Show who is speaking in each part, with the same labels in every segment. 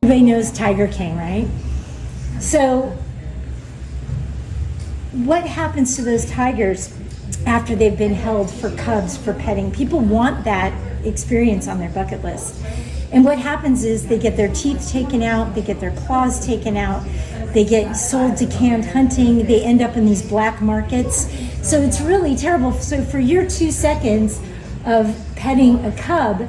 Speaker 1: Everybody knows Tiger King, right? So what happens to those tigers after they've been held for cubs for petting? People want that experience on their bucket list. And what happens is they get their teeth taken out, they get their claws taken out, they get sold to canned hunting, they end up in these black markets. So it's really terrible. So for your 2 seconds of petting a cub,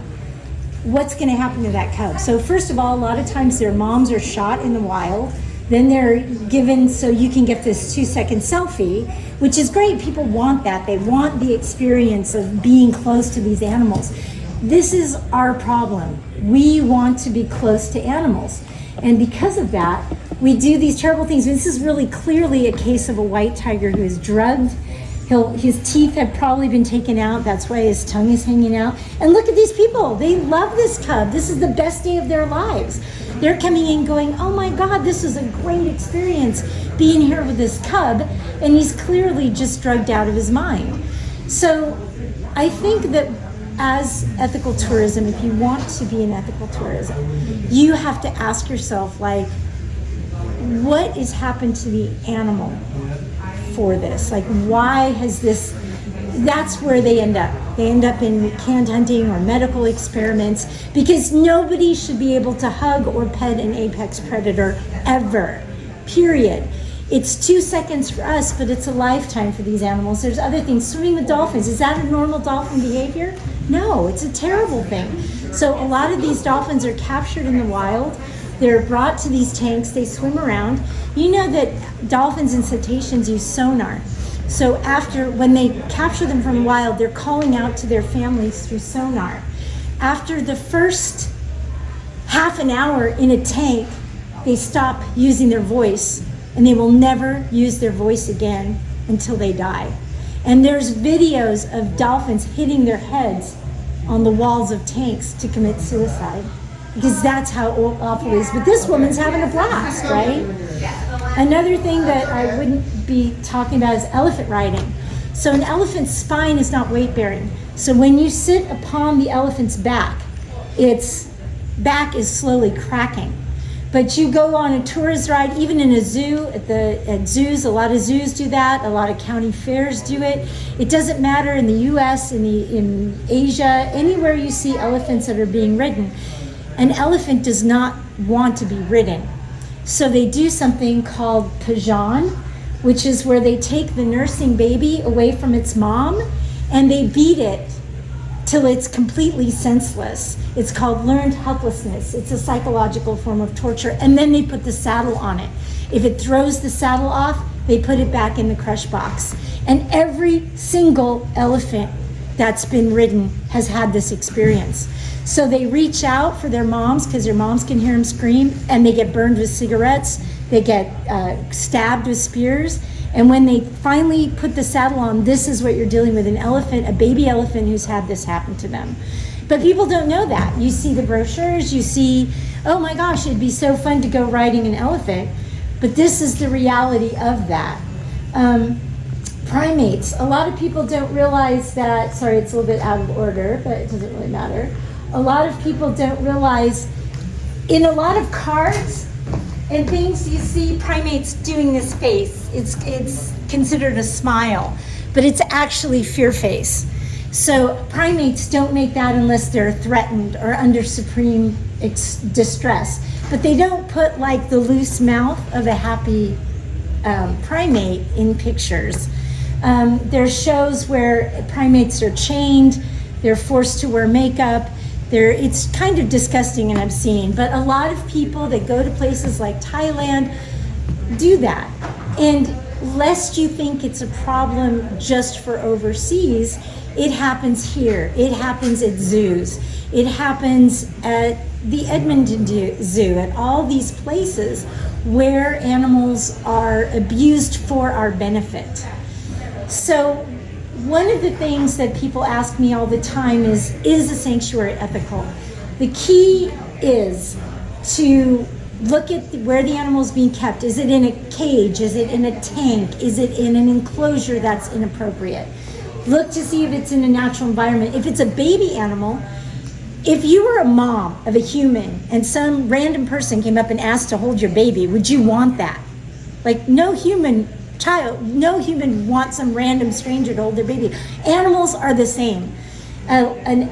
Speaker 1: what's going to happen to that cub? So first of all, a lot of times their moms are shot in the wild. Then they're given so you can get this 2-second selfie, which is great. People want that. They want the experience of being close to these animals. This is our problem. We want to be close to animals. And because of that, we do these terrible things. This is really clearly a case of a white tiger who is drugged. His teeth have probably been taken out. That's why his tongue is hanging out. And look at these people. They love this cub. This is the best day of their lives. They're coming in going, oh my God, this is a great experience being here with this cub. And he's clearly just drugged out of his mind. So I think that as ethical tourism, if you want to be in ethical tourism, you have to ask yourself, like, what has happened to the animal for this? Like, why has this, that's where they end up. They end up in canned hunting or medical experiments, because nobody should be able to hug or pet an apex predator ever, period. It's 2 seconds for us, but it's a lifetime for these animals. There's other things. Swimming with dolphins, is that a normal dolphin behavior? No, it's a terrible thing. So a lot of these dolphins are captured in the wild. They're brought to these tanks, they swim around. You know that dolphins and cetaceans use sonar. So when they capture them from the wild, they're calling out to their families through sonar. After the first half an hour in a tank, they stop using their voice, and they will never use their voice again until they die. And there's videos of dolphins hitting their heads on the walls of tanks to commit suicide, because that's how awful it is. But this woman's having a blast, right? Another thing that I wouldn't be talking about is elephant riding. So an elephant's spine is not weight bearing. So when you sit upon the elephant's back, its back is slowly cracking. But you go on a tourist ride, even in a zoo, at zoos, a lot of zoos do that, a lot of county fairs do it. It doesn't matter in the US, in Asia, anywhere you see elephants that are being ridden, an elephant does not want to be ridden. So they do something called pajan, which is where they take the nursing baby away from its mom and they beat it till it's completely senseless. It's called learned helplessness. It's a psychological form of torture. And then they put the saddle on it. If it throws the saddle off, they put it back in the crush box. And every single elephant that's been ridden has had this experience. So they reach out for their moms, because their moms can hear them scream, and they get burned with cigarettes. They get stabbed with spears. And when they finally put the saddle on, this is what you're dealing with, an elephant, a baby elephant who's had this happen to them. But people don't know that. You see the brochures, you see, oh my gosh, it'd be so fun to go riding an elephant. But this is the reality of that. Primates, a lot of people don't realize that, sorry, it's a little bit out of order, but it doesn't really matter. A lot of people don't realize, in a lot of cards and things, you see primates doing this face. It's considered a smile, but it's actually fear face. So primates don't make that unless they're threatened or under supreme distress. But they don't put like the loose mouth of a happy primate in pictures. There's shows where primates are chained, they're forced to wear makeup. It's kind of disgusting and obscene, but a lot of people that go to places like Thailand do that. And lest you think it's a problem just for overseas, it happens here. It happens at zoos. It happens at the Edmonton Zoo, at all these places where animals are abused for our benefit. So one of the things that people ask me all the time is a sanctuary ethical? The key is to look at where the animal is being kept. Is it in a cage? Is it in a tank? Is it in an enclosure that's inappropriate? Look to see if it's in a natural environment. If it's a baby animal, If you were a mom of a human and some random person came up and asked to hold your baby, would you want that? Like, no human wants some random stranger to hold their baby. Animals are the same. A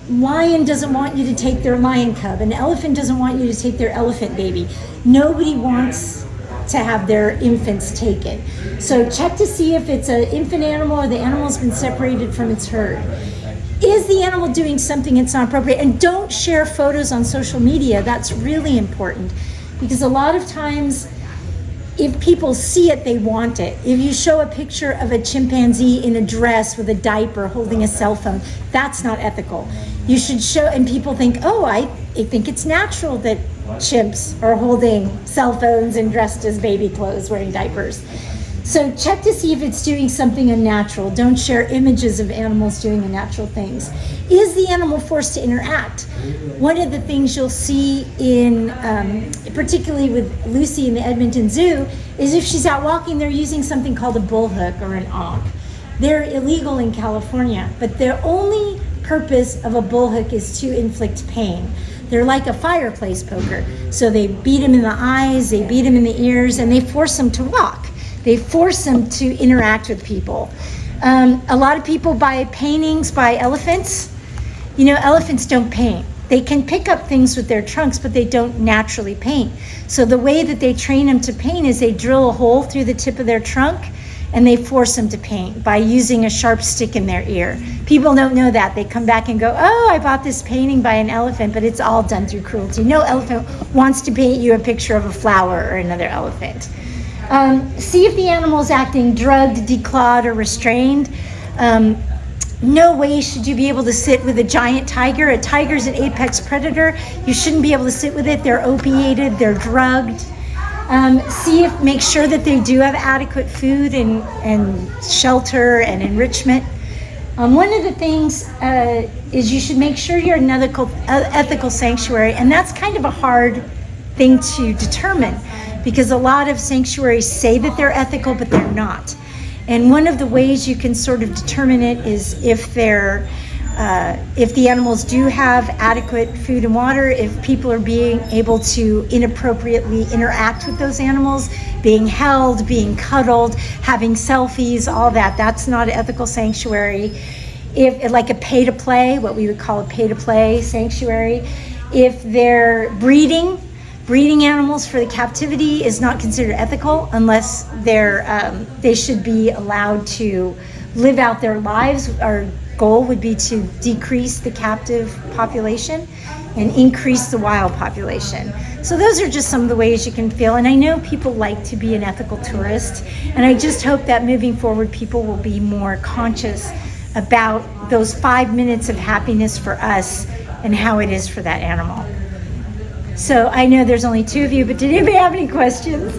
Speaker 1: lion doesn't want you to take their lion cub. An elephant doesn't want you to take their elephant baby. Nobody wants to have their infants taken. So check to see if it's an infant animal or the animal's been separated from its herd. Is the animal doing something that's not appropriate? And don't share photos on social media. That's really important, because a lot of times if people see it, they want it. If you show a picture of a chimpanzee in a dress with a diaper holding a cell phone, that's not ethical. You should show, and people think, oh, I think it's natural that chimps are holding cell phones and dressed as baby clothes, wearing diapers. So check to see if it's doing something unnatural. Don't share images of animals doing unnatural things. Is the animal forced to interact? One of the things you'll see in, particularly with Lucy in the Edmonton Zoo, is if she's out walking, they're using something called a bullhook or an ankh. They're illegal in California, but their only purpose of a bullhook is to inflict pain. They're like a fireplace poker. So they beat them in the eyes, they beat them in the ears, and they force them to walk. They force them to interact with people. A lot of people buy paintings by elephants. You know, elephants don't paint. They can pick up things with their trunks, but they don't naturally paint. So the way that they train them to paint is they drill a hole through the tip of their trunk and they force them to paint by using a sharp stick in their ear. People don't know that. They come back and go, oh, I bought this painting by an elephant, but it's all done through cruelty. No elephant wants to paint you a picture of a flower or another elephant. See if the animal's acting drugged, declawed, or restrained. No way should you be able to sit with a giant tiger. A tiger's an apex predator. You shouldn't be able to sit with it. They're opiated, they're drugged. Make sure that they do have adequate food and shelter and enrichment. One of the things is you should make sure you're an ethical sanctuary, and that's kind of a hard thing to determine, because a lot of sanctuaries say that they're ethical, but they're not. And one of the ways you can sort of determine it is if the animals do have adequate food and water, if people are being able to inappropriately interact with those animals, being held, being cuddled, having selfies, all that. That's not an ethical sanctuary. If, like a pay-to-play, what we would call a pay-to-play sanctuary, if they're breeding animals for the captivity is not considered ethical unless they should be allowed to live out their lives. Our goal would be to decrease the captive population and increase the wild population. So those are just some of the ways you can feel. And I know people like to be an ethical tourist, and I just hope that moving forward people will be more conscious about those 5 minutes of happiness for us and how it is for that animal. So I know there's only 2 of you, but did anybody have any questions?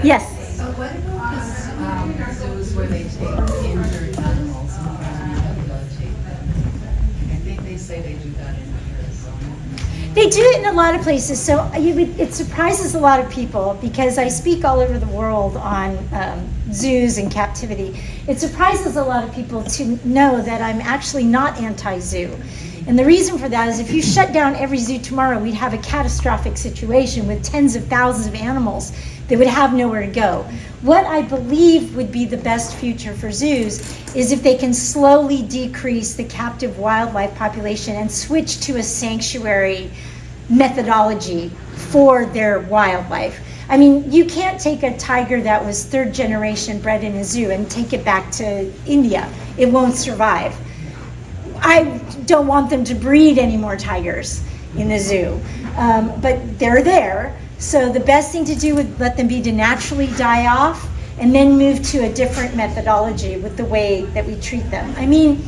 Speaker 1: Yes?
Speaker 2: So what about the zoos where they take injured animals and rehabilitate them? I think they say they do that in Arizona.
Speaker 1: They do it in a lot of places. So it surprises a lot of people, because I speak all over the world on zoos and captivity. It surprises a lot of people to know that I'm actually not anti-zoo. And the reason for that is if you shut down every zoo tomorrow, we'd have a catastrophic situation with tens of thousands of animals that would have nowhere to go. What I believe would be the best future for zoos is if they can slowly decrease the captive wildlife population and switch to a sanctuary methodology for their wildlife. I mean, you can't take a tiger that was 3rd generation bred in a zoo and take it back to India. It won't survive. I don't want them to breed any more tigers in the zoo, but they're there. So the best thing to do would let them be to naturally die off and then move to a different methodology with the way that we treat them. I mean,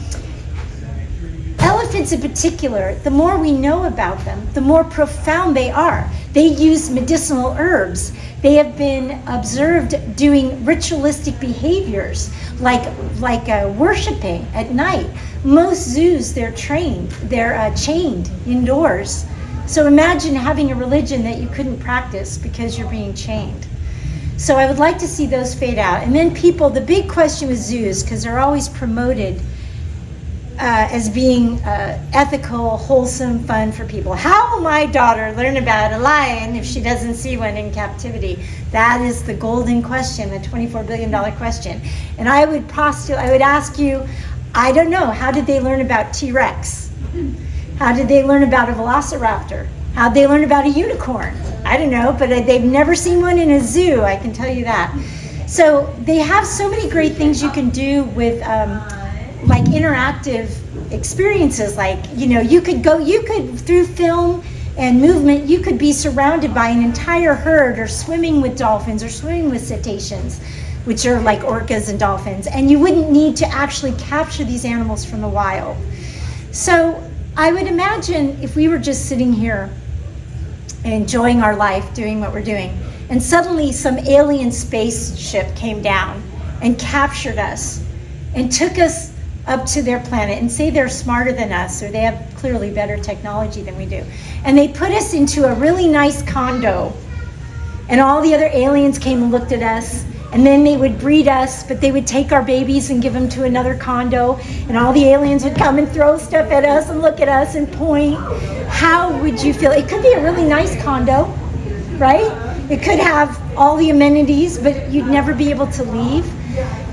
Speaker 1: elephants in particular, the more we know about them, the more profound they are. They use medicinal herbs. They have been observed doing ritualistic behaviors like worshiping at night. Most zoos, they're chained indoors. So imagine having a religion that you couldn't practice because you're being chained. So I would like to see those fade out. And then the big question with zoos, because they're always promoted, as being ethical, wholesome, fun for people. How will my daughter learn about a lion if she doesn't see one in captivity? That is the golden question, the $24 billion question. And I would ask you, I don't know, how did they learn about T-Rex? How did they learn about a velociraptor? How did they learn about a unicorn? I don't know, but they've never seen one in a zoo, I can tell you that. So they have so many great things you can do with like interactive experiences. Like, you could through film and movement, you could be surrounded by an entire herd, or swimming with dolphins, or swimming with cetaceans, which are like orcas and dolphins, and you wouldn't need to actually capture these animals from the wild. So I would imagine if we were just sitting here enjoying our life, doing what we're doing, and suddenly some alien spaceship came down and captured us and took us up to their planet, and say they're smarter than us, or they have clearly better technology than we do, and they put us into a really nice condo, and all the other aliens came and looked at us, and then they would breed us, but they would take our babies and give them to another condo, and all the aliens would come and throw stuff at us and look at us and point. How would you feel? It could be a really nice condo, right? It could have all the amenities, but you'd never be able to leave.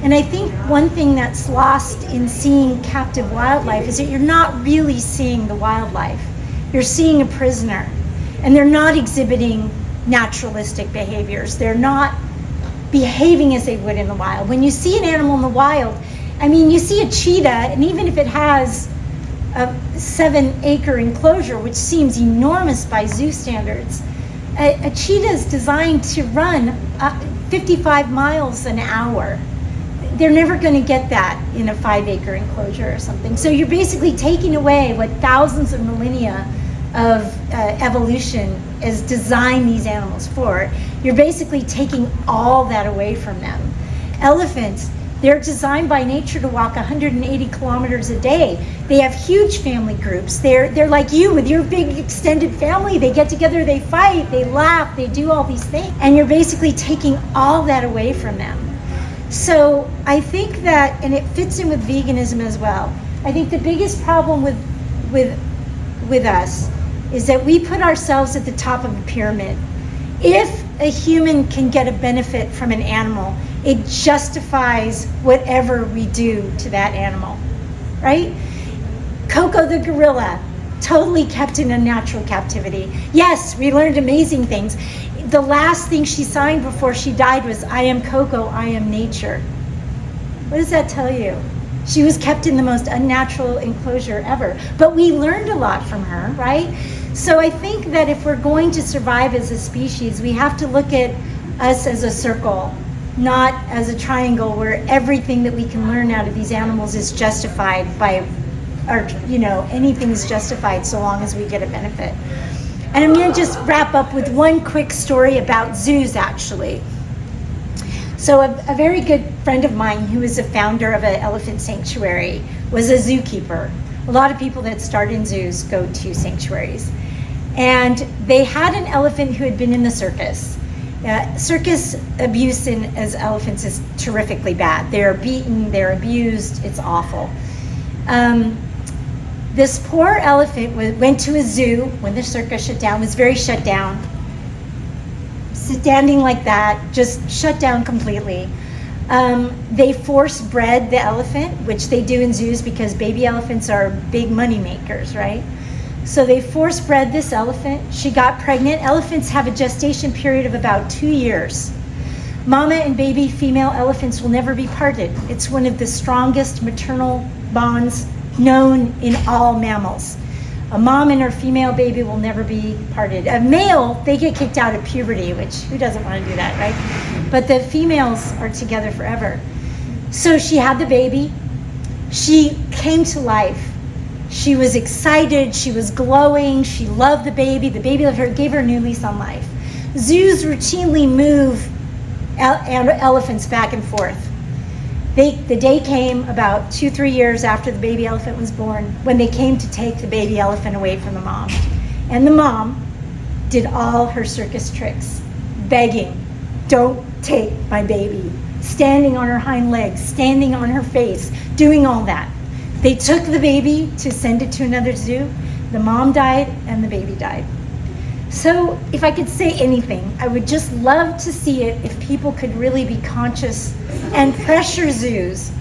Speaker 1: And I think one thing that's lost in seeing captive wildlife is that you're not really seeing the wildlife. You're seeing a prisoner, and they're not exhibiting naturalistic behaviors. They're not behaving as they would in the wild. When you see an animal in the wild, you see a cheetah, and even if it has a 7-acre enclosure, which seems enormous by zoo standards, a cheetah is designed to run 55 miles an hour. They're never going to get that in a 5-acre enclosure or something. So you're basically taking away what thousands of millennia of evolution has designed these animals for. You're basically taking all that away from them. Elephants, they're designed by nature to walk 180 kilometers a day. They have huge family groups. They're like you with your big extended family. They get together, they fight, they laugh, they do all these things. And you're basically taking all that away from them. So I think that, and it fits in with veganism as well, I think the biggest problem with us is that we put ourselves at the top of the pyramid. If a human can get a benefit from an animal, it justifies whatever we do to that animal, right? Coco the gorilla, totally kept in a natural captivity. Yes, we learned amazing things. The last thing she signed before she died was, "I am Coco, I am nature." What does that tell you? She was kept in the most unnatural enclosure ever. But we learned a lot from her, right? So I think that if we're going to survive as a species, we have to look at us as a circle, not as a triangle where everything that we can learn out of these animals is justified by, or anything's justified so long as we get a benefit. And I'm going to just wrap up with one quick story about zoos, actually. So a very good friend of mine, who is a founder of an elephant sanctuary, was a zookeeper. A lot of people that start in zoos go to sanctuaries. And they had an elephant who had been in the circus. Circus abuse as elephants is terrifically bad. They're beaten, they're abused, it's awful. This poor elephant went to a zoo when the circus shut down, was very shut down. Standing like that, just shut down completely. They force bred the elephant, which they do in zoos because baby elephants are big money makers, right? So they force bred this elephant. She got pregnant. Elephants have a gestation period of about 2 years. Mama and baby female elephants will never be parted. It's one of the strongest maternal bonds known in all mammals. A mom and her female baby will never be parted. A male, they get kicked out at puberty, which who doesn't want to do that, right? But the females are together forever. So she had the baby. She came to life. She was excited. She was glowing. She loved the baby. The baby loved her, gave her a new lease on life. Zoos routinely move elephants back and forth. The day came about 2-3 years after the baby elephant was born when they came to take the baby elephant away from the mom. And the mom did all her circus tricks, begging, "Don't take my baby," standing on her hind legs, standing on her face, doing all that. They took the baby to send it to another zoo. The mom died and the baby died. So if I could say anything, I would just love to see it if people could really be conscious and pressure zoos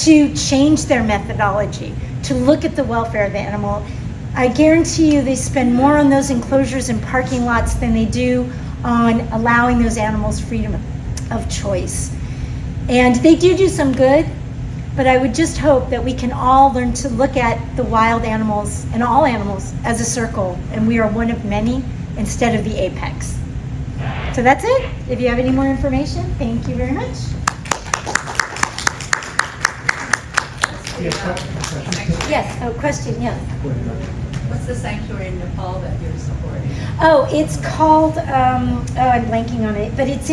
Speaker 1: to change their methodology, to look at the welfare of the animal. I guarantee you they spend more on those enclosures and parking lots than they do on allowing those animals freedom of choice. And they do some good, but I would just hope that we can all learn to look at the wild animals and all animals as a circle, and we are one of many instead of the apex. So that's it. If you have any more information, thank you very much. Yes, oh, question, yeah.
Speaker 2: What's the sanctuary in Nepal that you're supporting?
Speaker 1: Oh, it's called, I'm blanking on it, but it's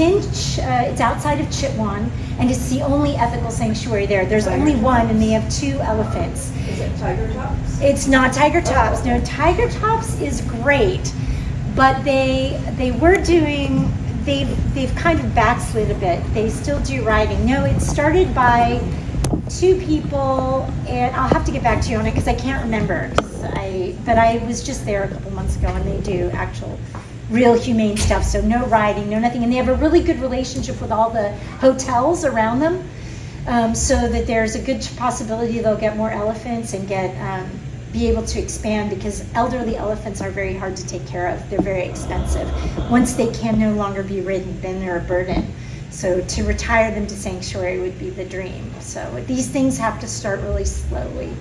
Speaker 1: outside of Chitwan, and it's the only ethical sanctuary there. There's only one, and they have 2 elephants.
Speaker 2: Is it Tiger Tops?
Speaker 1: It's not Tiger Tops. No, Tiger Tops is great, but they've kind of backslid a bit. They still do riding. No, it started by 2 people, and I'll have to get back to you on it because I can't remember. But I was just there a couple months ago, and they do actual real humane stuff. So no riding, no nothing, and they have a really good relationship with all the hotels around them, so that there's a good possibility they'll get more elephants and be able to expand, because elderly elephants are very hard to take care of. They're very expensive. Once they can no longer be ridden, then they're a burden. So to retire them to sanctuary would be the dream. So these things have to start really slowly.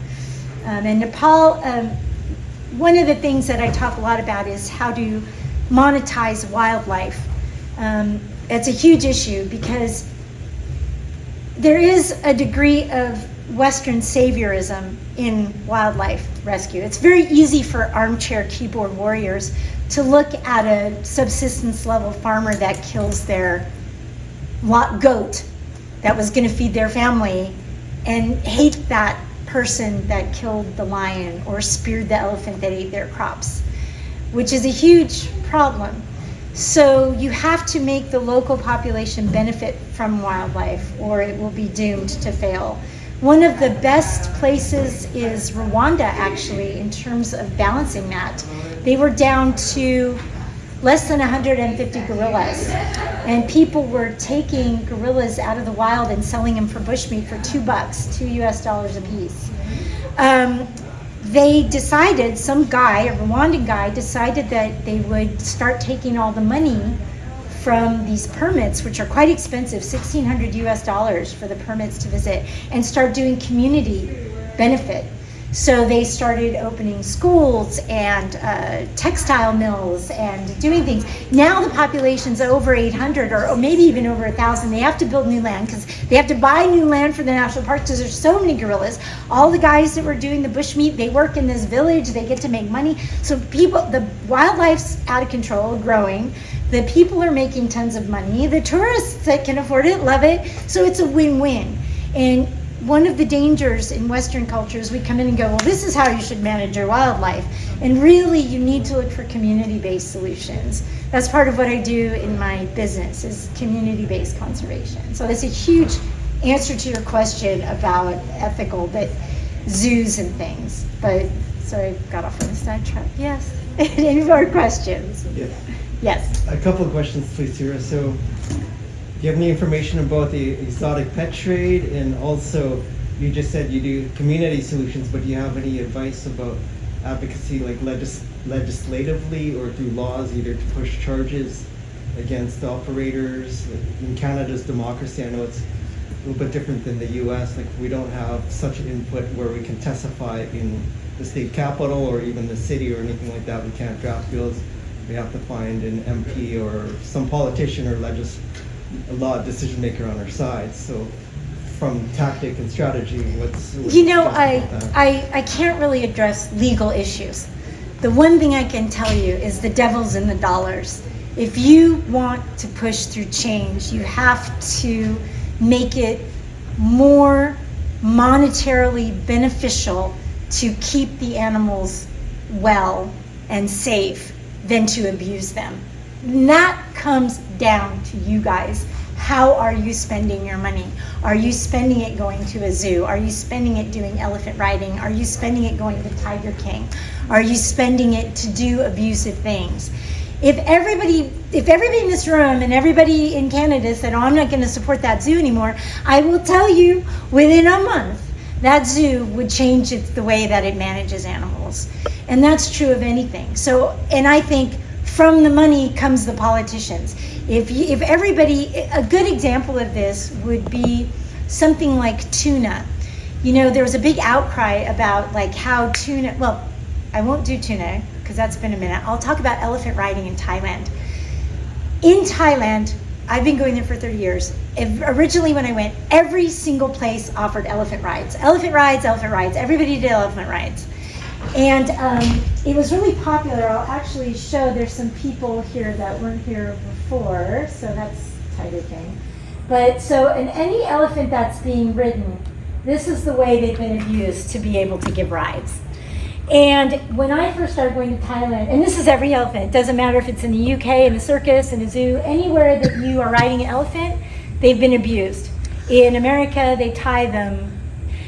Speaker 1: And Nepal, one of the things that I talk a lot about is how to monetize wildlife. It's a huge issue because there is a degree of Western saviorism in wildlife rescue. It's very easy for armchair keyboard warriors to look at a subsistence level farmer that kills their goat that was going to feed their family and hate that person that killed the lion or speared the elephant that ate their crops, which is a huge problem. So you have to make the local population benefit from wildlife, or it will be doomed to fail. One of the best places is Rwanda, actually, in terms of balancing that. They were down to less than 150 gorillas, and people were taking gorillas out of the wild and selling them for bushmeat for $2, $2 a piece. They decided, some guy, a Rwandan guy, decided that they would start taking all the money from these permits, which are quite expensive, $1,600 for the permits to visit, and start doing community benefit. So they started opening schools and textile mills and doing things. Now the population's over 800 or maybe even over 1,000. They have to build new land because they have to buy new land for the national park because there's so many gorillas. All the guys that were doing the bushmeat, they work in this village, they get to make money. So the wildlife's out of control, growing. The people are making tons of money. The tourists that can afford it love it. So it's a win-win. And one of the dangers in Western cultures, we come in and go, well, this is how you should manage your wildlife. And really, you need to look for community-based solutions. That's part of what I do in my business, is community-based conservation. So that's a huge answer to your question about ethical, but zoos and things. But, so I got off on the sidetrack. Yes. Any more questions?
Speaker 3: Yeah.
Speaker 1: Yes.
Speaker 3: A couple of questions, please, Thyra. So, do you have any information about the exotic pet trade? And also, you just said you do community solutions, but do you have any advice about advocacy, like legislatively or through laws, either to push charges against the operators? In Canada's democracy, I know it's a little bit different than the US. Like, we don't have such input where we can testify in the state capital or even the city or anything like that. We can't draft bills. We have to find an MP or some politician or a law decision maker on our side. So from tactic and strategy, what's
Speaker 1: you know, I can't really address legal issues. The one thing I can tell you is the devil's in the dollars. If you want to push through change, you have to make it more monetarily beneficial to keep the animals well and safe than to abuse them. And that comes down to you guys. how are you spending your money? Are you spending it going to a zoo? Are you spending it doing elephant riding? Are you spending it going to Tiger King? Are you spending it to do abusive things? If everybody in this room and everybody in Canada said, oh, I'm not going to support that zoo anymore, I will tell you within a month, that zoo would change the way that it manages animals. And that's true of anything. So, and I think from the money comes the politicians. If everybody, a good example of this would be something like tuna. You know, there was a big outcry about like how tuna, well, I won't do tuna because that's been a minute. I'll talk about elephant riding in Thailand. In Thailand, I've been going there for 30 years. Originally when I went, every single place offered elephant rides. Elephant rides, elephant rides. Everybody did elephant rides. And it was really popular. I'll actually show, there's some people here that weren't here before. So that's Tiger King. But so in any elephant that's being ridden, this is the way they've been abused to be able to give rides. And when I first started going to Thailand, and this is every elephant, it doesn't matter if it's in the UK, in a circus, in a zoo, anywhere that you are riding an elephant, they've been abused. In America, they tie them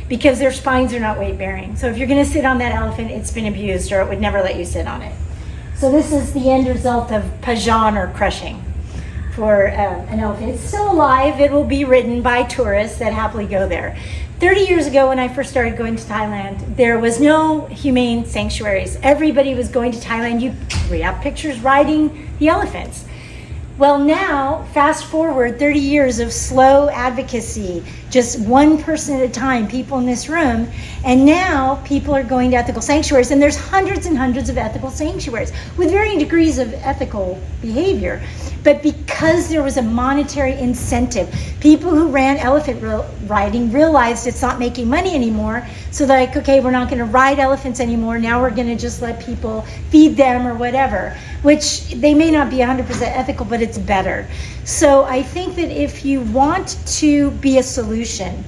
Speaker 1: because their spines are not weight bearing. So if you're gonna sit on that elephant, it's been abused or it would never let you sit on it. So this is the end result of pajan or crushing for an elephant. It's still alive, it will be ridden by tourists that happily go there. 30 years ago when I first started going to Thailand, there was no humane sanctuaries. Everybody was going to Thailand. We have pictures riding the elephants. Well now, fast forward 30 years of slow advocacy, just one person at a time, people in this room, and now people are going to ethical sanctuaries, and there's hundreds and hundreds of ethical sanctuaries with varying degrees of ethical behavior. But because there was a monetary incentive, people who ran elephant riding realized it's not making money anymore, so they're like, okay, we're not going to ride elephants anymore, now we're going to just let people feed them or whatever, which they may not be 100% ethical, but it's better. So I think that if you want to be a solution,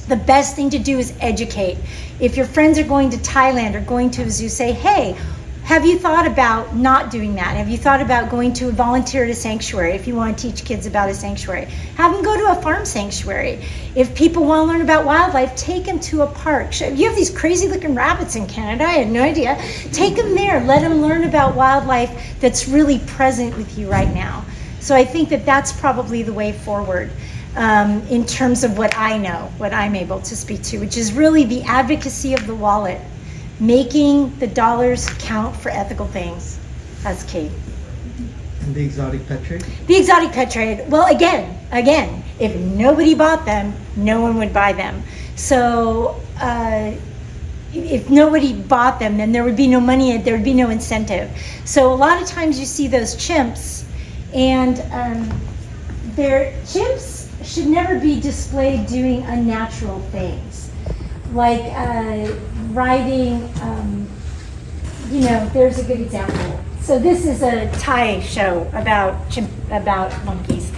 Speaker 1: the best thing to do is educate. If your friends are going to Thailand or going to a zoo, say, hey, have you thought about not doing that? Have you thought about going to volunteer at a sanctuary if you want to teach kids about a sanctuary? Have them go to a farm sanctuary. If people want to learn about wildlife, take them to a park. You have these crazy looking rabbits in Canada, I had no idea. Take them there, let them learn about wildlife that's really present with you right now. So I think that that's probably the way forward in terms of what I know, what I'm able to speak to, which is really the advocacy of the wallet. Making the dollars count for ethical things. That's key.
Speaker 3: And the exotic pet trade?
Speaker 1: The exotic pet trade, well, again, if nobody bought them, no one would buy them. So if nobody bought them, then there would be no money, there would be no incentive. So a lot of times you see those chimps, and their chimps should never be displayed doing unnatural things. Like riding, there's a good example. So this is a Thai show about monkeys.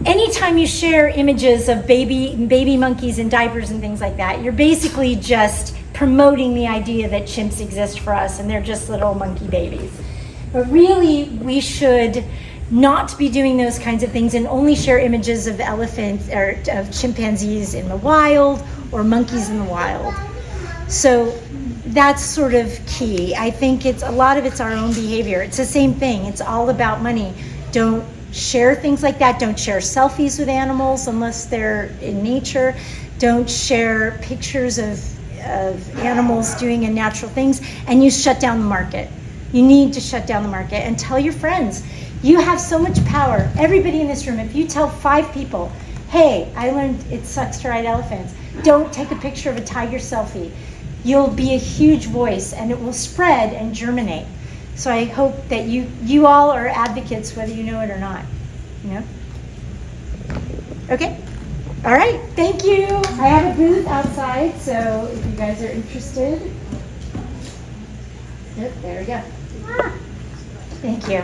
Speaker 1: Anytime you share images of baby monkeys in diapers and things like that, you're basically just promoting the idea that chimps exist for us and they're just little monkey babies. But really, we should not be doing those kinds of things and only share images of elephants or of chimpanzees in the wild or monkeys in the wild. So that's sort of key. I think a lot of it's our own behavior. It's the same thing. It's all about money. Don't share things like that. Don't share selfies with animals unless they're in nature. Don't share pictures of animals doing unnatural things, and you shut down the market. You need to shut down the market and tell your friends. You have so much power. Everybody in this room, if you tell 5 people, hey, I learned it sucks to ride elephants, don't take a picture of a tiger selfie. You'll be a huge voice and it will spread and germinate. So I hope that you all are advocates whether you know it or not. Okay? All right, thank you. I have a booth outside, so if you guys are interested. Yep, there we go. Thank you.